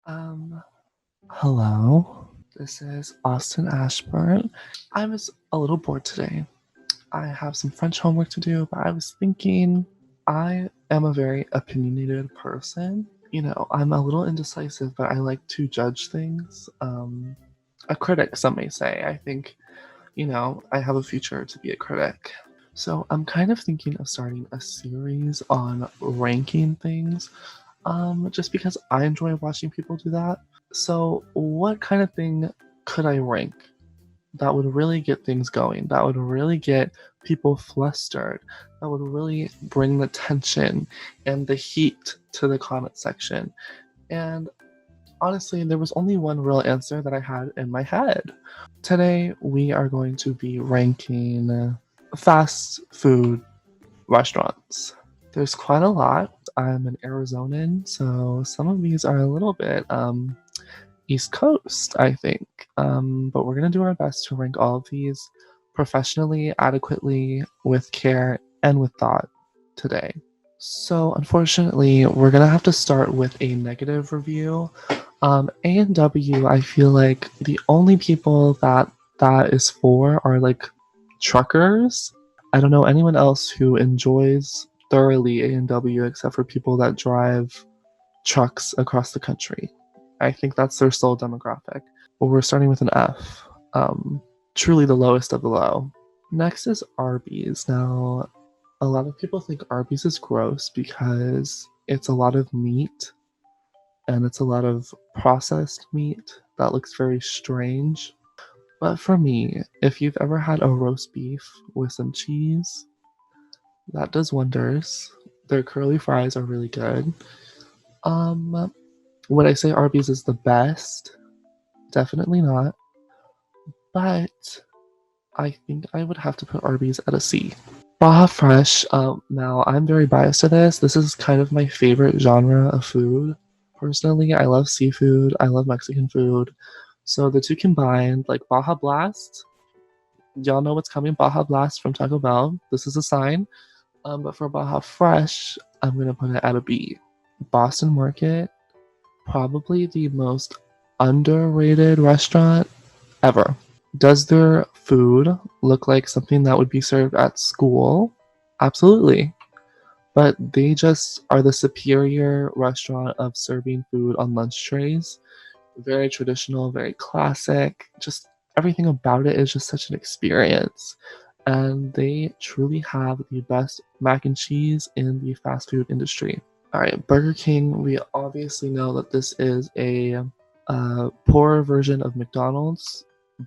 Um, Hello. This is Austin Ashburn. I was a little bored today. I have some French homework to do, but I was thinking I am a very opinionated person. I'm a little indecisive, but I like to judge things. A critic, some may say. I think, I have a future to be a critic. So I'm kind of thinking of starting a series on ranking things, just because I enjoy watching people do that. So, what kind of thing could I rank that would really get things going? That would really get people flustered? That would really bring the tension and the heat to the comment section? And honestly, there was only one real answer that I had in my head. Today, we are going to be ranking fast food restaurants. There's quite a lot. I'm an Arizonan, so some of these are a little bit East Coast, I think. But we're going to do our best to rank all of these professionally, adequately, with care, and with thought today. So, unfortunately, we're going to have to start with a negative review. A&W, I feel like the only people that is for are like truckers. I don't know anyone else who enjoys thoroughly A&W except for people that drive trucks across the country. I think that's their sole demographic. But we're starting with an F. Truly the lowest of the low. Next is Arby's. Now, a lot of people think Arby's is gross because it's a lot of meat and it's a lot of processed meat that looks very strange. But for me, if you've ever had a roast beef with some cheese, that does wonders. Their curly fries are really good. Um, would I say Arby's is the best? Definitely not. But I think I would have to put Arby's at a C. Baja Fresh, now I'm very biased to this. This is kind of my favorite genre of food. Personally, I love seafood, I love Mexican food. So the two combined, like Baja Blast, y'all know what's coming, Baja Blast from Taco Bell. This is a sign. But for Baja Fresh, I'm gonna put it at a B. Boston Market, probably the most underrated restaurant ever. Does their food look like something that would be served at school? Absolutely. But they just are the superior restaurant of serving food on lunch trays. Very traditional, very classic. Just everything about it is just such an experience. And they truly have the best mac and cheese in the fast food industry. All right, Burger King, we obviously know that this is a poorer version of McDonald's,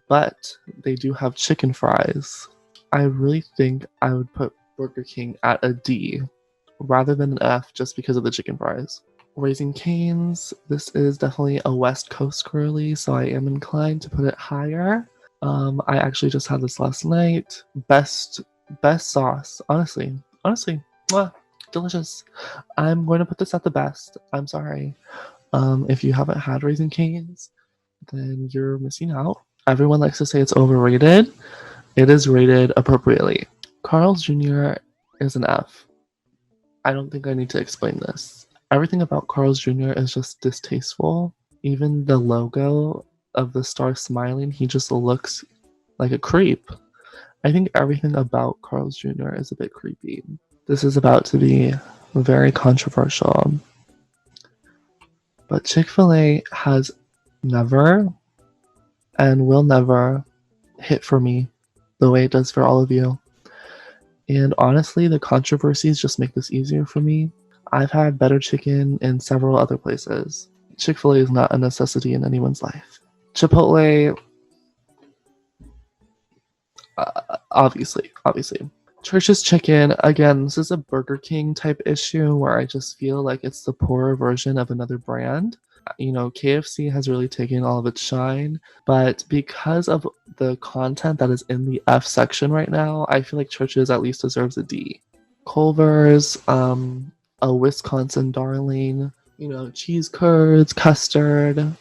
but they do have chicken fries. I really think I would put Burger King at a D rather than an F just because of the chicken fries. Raising Cane's, this is definitely a West Coast girly, so I am inclined to put it higher. I actually just had this last night. Best sauce, honestly, mwah, delicious. I'm going to put this at the best. I'm sorry. If you haven't had Raising Cane's, then you're missing out. Everyone likes to say it's overrated. It is rated appropriately. Carl's Jr. is an F. I don't think I need to explain this. Everything about Carl's Jr. is just distasteful. Even the logo of the star smiling, he just looks like a creep. I think everything about Carl's Jr. is a bit creepy. This is about to be very controversial. But Chick-fil-A has never and will never hit for me the way it does for all of you. And honestly, the controversies just make this easier for me. I've had better chicken in several other places. Chick-fil-A is not a necessity in anyone's life. Chipotle, obviously. Church's Chicken, again, this is a Burger King type issue where I just feel like it's the poorer version of another brand. KFC has really taken all of its shine, but because of the content that is in the F section right now, I feel like Church's at least deserves a D. Culver's, a Wisconsin darling, cheese curds, custard,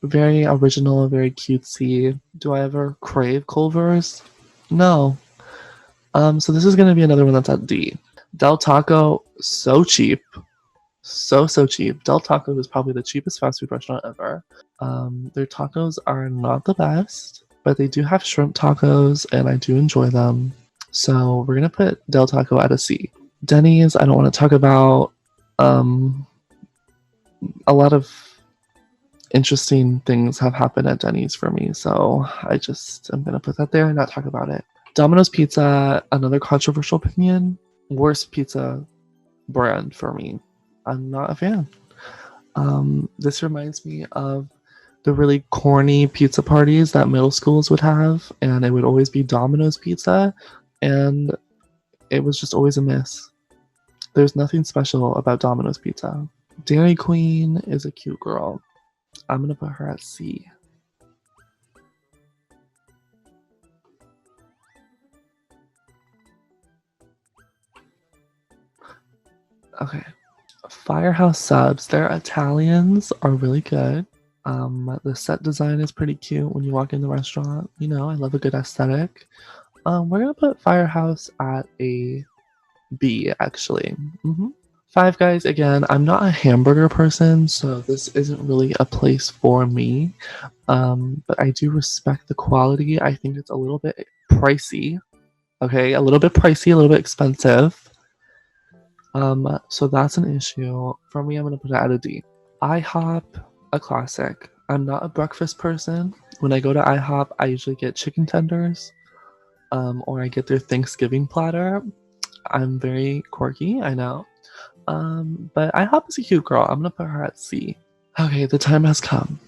very original, very cutesy. Do I ever crave Culver's? No. So this is going to be another one that's at D. Del Taco, so cheap. So cheap. Del Taco is probably the cheapest fast food restaurant ever. Their tacos are not the best, but they do have shrimp tacos, and I do enjoy them. So we're gonna put Del Taco at a C. Denny's, I don't want to talk about. A lot of interesting things have happened at Denny's for me, so I just am gonna put that there and not talk about it. Domino's Pizza, another controversial opinion, worst pizza brand for me. I'm not a fan. This reminds me of the really corny pizza parties that middle schools would have, and it would always be Domino's Pizza, and it was just always a miss. There's nothing special about Domino's Pizza. Dairy Queen is a cute girl. I'm gonna put her at C. Okay. Firehouse Subs, their Italians are really good. The set design is pretty cute when you walk in the restaurant. You know, I love a good aesthetic. We're gonna put Firehouse at a B, actually. Five Guys, again, I'm not a hamburger person, so this isn't really a place for me. But I do respect the quality. I think it's a little bit pricey. Okay, a little bit pricey, a little bit expensive. So that's an issue. For me, I'm gonna put it at a D. IHOP, a classic. I'm not a breakfast person. When I go to IHOP, I usually get chicken tenders, or I get their Thanksgiving platter. I'm very quirky, I know. But IHOP is a cute girl. I'm gonna put her at C. Okay, the time has come.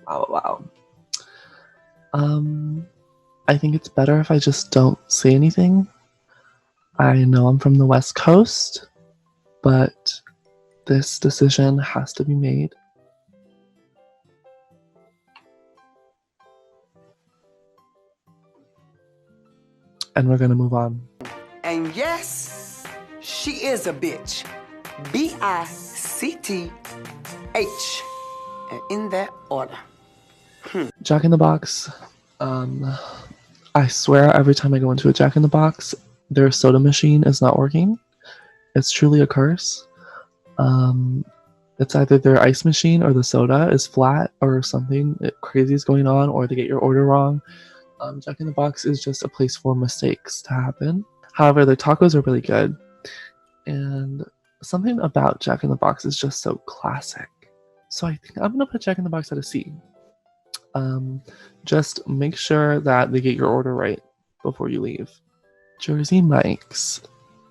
Wow. I think it's better if I just don't say anything. I know I'm from the West Coast, but this decision has to be made. And we're gonna move on. And yes, she is a bitch. BICTH. And in that order. Jack in the Box. I swear every time I go into a Jack in the Box, their soda machine is not working. It's truly a curse. It's either their ice machine or the soda is flat or something crazy is going on, or they get your order wrong. Jack in the Box is just a place for mistakes to happen. However, their tacos are really good. And something about Jack in the Box is just so classic. So I think I'm going to put Jack in the Box at a C. Just make sure that they get your order right before you leave. Jersey Mike's.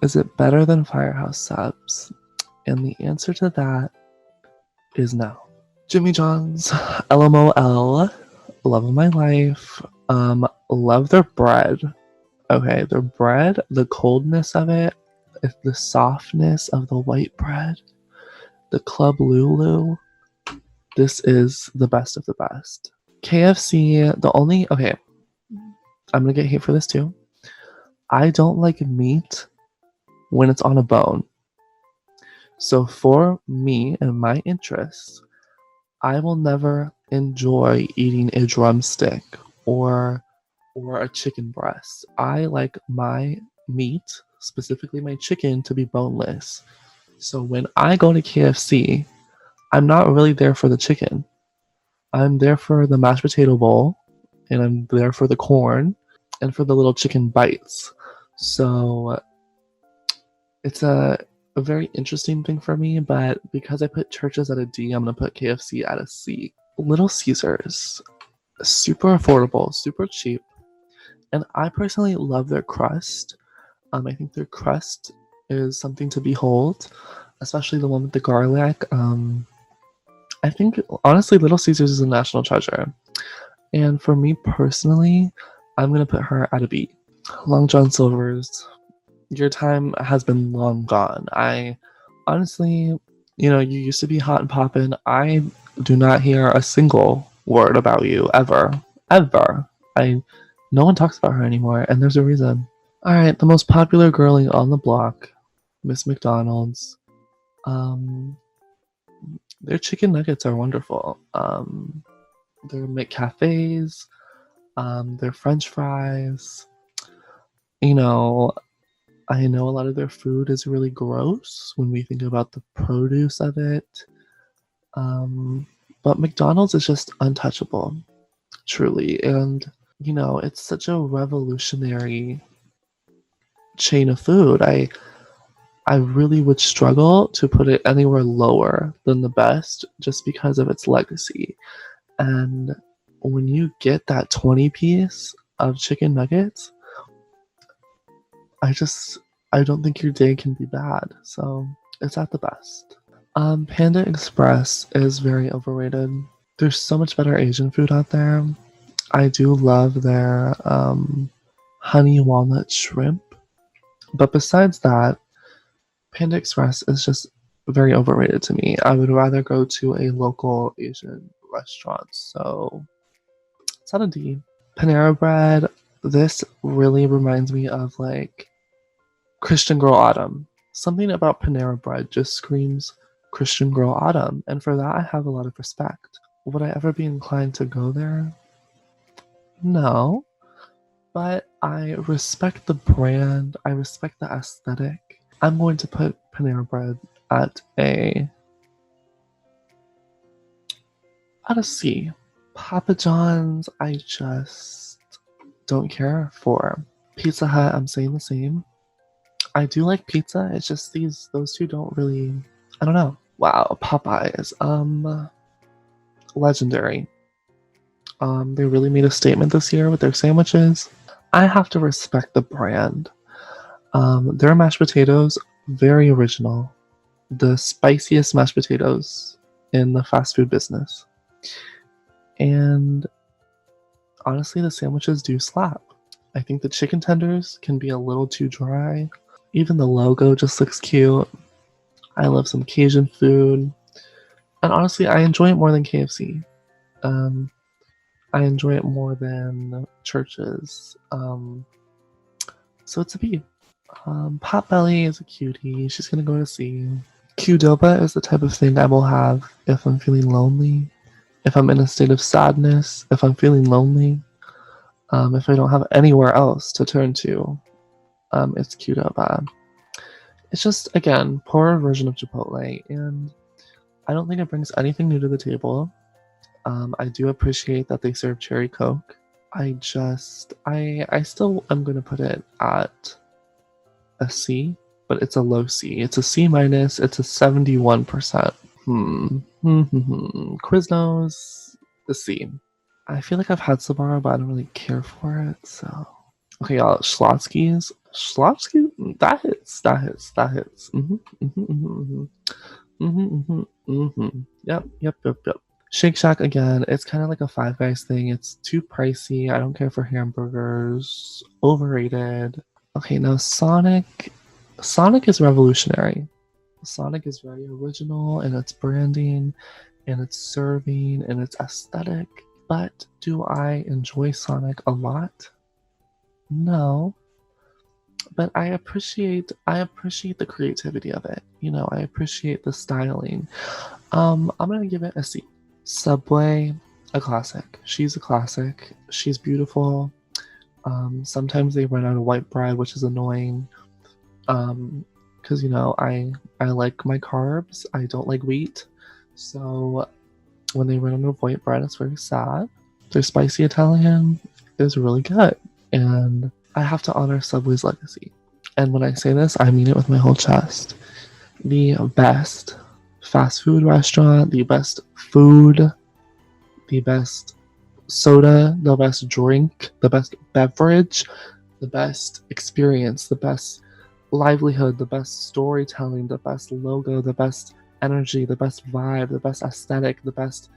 Is it better than Firehouse Subs? And the answer to that is no. Jimmy John's, LMOL, love of my life. Love their bread. Okay, their bread, the coldness of it, the softness of the white bread, the Club Lulu. This is the best of the best. KFC, okay, I'm gonna get hate for this too. I don't like meat when it's on a bone. So for me and my interests, I will never enjoy eating a drumstick or a chicken breast. I like my meat, specifically my chicken, to be boneless. So when I go to KFC, I'm not really there for the chicken. I'm there for the mashed potato bowl, and I'm there for the corn and for the little chicken bites. So it's a very interesting thing for me, but because I put Churches at a D, I'm going to put KFC at a C. Little Caesars, super affordable, super cheap. And I personally love their crust. I think their crust is something to behold, especially the one with the garlic. I think, honestly, Little Caesars is a national treasure. And for me personally, I'm going to put her at a B. Long John Silver's, your time has been long gone. I honestly, you used to be hot and poppin'. I do not hear a single word about you ever. No one talks about her anymore, and there's a reason. All right, the most popular girlie on the block, Miss McDonald's. Their chicken nuggets are wonderful. Their McCafes, their French fries. I know a lot of their food is really gross when we think about the produce of it. Um, but McDonald's is just untouchable, truly. And, it's such a revolutionary chain of food. I really would struggle to put it anywhere lower than the best just because of its legacy. And when you get that 20 piece of chicken nuggets, I just I don't think your day can be bad. So it's at the best. Panda Express is very overrated. There's so much better Asian food out there. I do love their honey walnut shrimp. But besides that, Panda Express is just very overrated to me. I would rather go to a local Asian restaurant. So it's not a D. Panera Bread, this really reminds me of like Christian Girl Autumn. Something about Panera Bread just screams Christian Girl Autumn, and for that I have a lot of respect. Would I ever be inclined to go there? No, but I respect the brand, I respect the aesthetic. I'm going to put Panera Bread at a C. Papa John's, I just don't care for. Pizza Hut, I'm saying the same. I do like pizza. It's just those two don't really. I don't know. Wow, Popeyes, legendary. They really made a statement this year with their sandwiches. I have to respect the brand. Their mashed potatoes, very original. The spiciest mashed potatoes in the fast food business. And honestly, the sandwiches do slap. I think the chicken tenders can be a little too dry. Even the logo just looks cute. I love some Cajun food. And honestly, I enjoy it more than KFC. I enjoy it more than Churches. So it's a B. Potbelly is a cutie. She's gonna go to C. Qdoba is the type of thing I will have if I'm feeling lonely, if I'm in a state of sadness, if I'm feeling lonely, if I don't have anywhere else to turn to. It's Qdoba. It's just, again, poorer version of Chipotle, and I don't think it brings anything new to the table. I do appreciate that they serve cherry Coke. I still am going to put it at a C, but it's a low C. It's a C minus. It's a 71%. Quiznos, a C. I feel like I've had Sabaro, but I don't really care for it. So, okay, y'all. Schlotsky's. That hits. That hits. That hits. Yep. Shake Shack again. It's kind of like a Five Guys thing. It's too pricey. I don't care for hamburgers. Overrated. Okay, now Sonic. Sonic is revolutionary. Sonic is very original in its branding, and its serving, and its aesthetic. But do I enjoy Sonic a lot? No. But I appreciate the creativity of it. I appreciate the styling. I'm gonna give it a C. Subway, a classic. She's a classic. She's beautiful. Sometimes they run out of white bread, which is annoying. Because I like my carbs. I don't like wheat. So when they run out of white bread, it's very sad. Their spicy Italian is really good, and I have to honor Subway's legacy. And when I say this, I mean it with my whole chest. The best fast food restaurant, the best food, the best soda, the best drink, the best beverage, the best experience, the best livelihood, the best storytelling, the best logo, the best energy, the best vibe, the best aesthetic, the best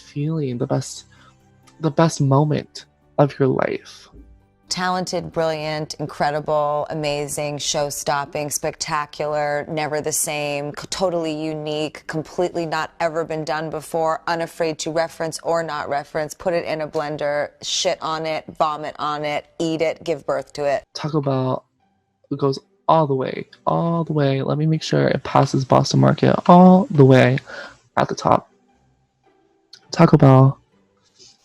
feeling, the best moment of your life. Talented, brilliant, incredible, amazing, show-stopping, spectacular, never the same, totally unique, completely not ever been done before, unafraid to reference or not reference, put it in a blender, shit on it, vomit on it, eat it, give birth to it. Taco Bell goes all the way. Let me make sure it passes Boston Market all the way at the top. Taco Bell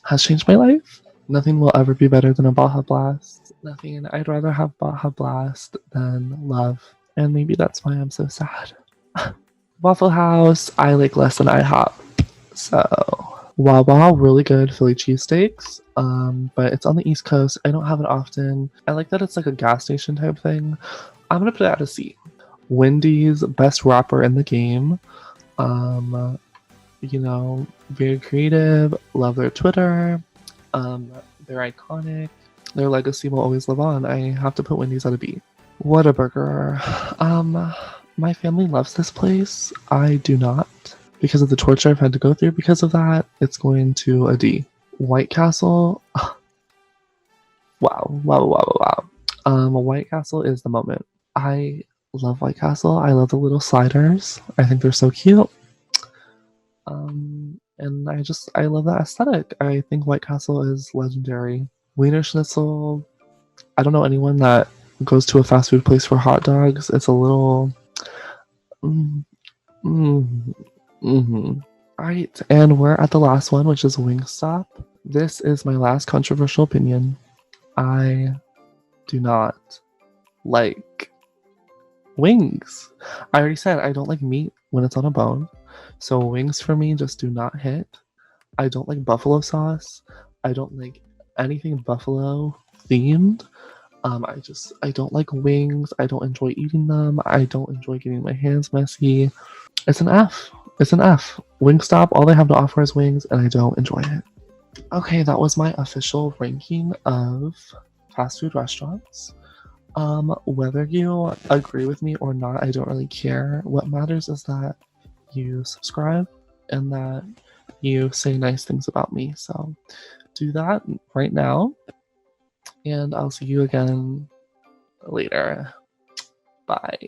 has changed my life. Nothing will ever be better than a Baja Blast. Nothing. I'd rather have Baja Blast than love. And maybe that's why I'm so sad. Waffle House, I like less than IHOP. So, Wawa, really good Philly cheesesteaks. But it's on the East Coast. I don't have it often. I like that it's like a gas station type thing. I'm gonna put it at a C. Wendy's, best rapper in the game. You know, very creative. Love their Twitter. They're iconic. Their legacy will always live on. I have to put Wendy's at a B. Whataburger. My family loves this place. I do not. Because of the torture I've had to go through because of that, it's going to a D. White Castle. Wow. White Castle is the moment. I love White Castle. I love the little sliders. I think they're so cute. And I love that aesthetic. I think White Castle is legendary. Wiener Schnitzel. I don't know anyone that goes to a fast food place for hot dogs. It's a little. Alright, and we're at the last one, which is Wingstop. This is my last controversial opinion. I do not like wings. I already said I don't like meat when it's on a bone. So wings for me just do not hit. I don't like buffalo sauce. I don't like anything buffalo themed. I don't like wings. I don't enjoy eating them. I don't enjoy getting my hands messy. It's an F. It's an F. Wingstop, all they have to offer is wings, and I don't enjoy it. Okay, that was my official ranking of fast food restaurants. Whether you agree with me or not, I don't really care. What matters is that you subscribe and that you say nice things about me. So do that right now, and I'll see you again later. Bye.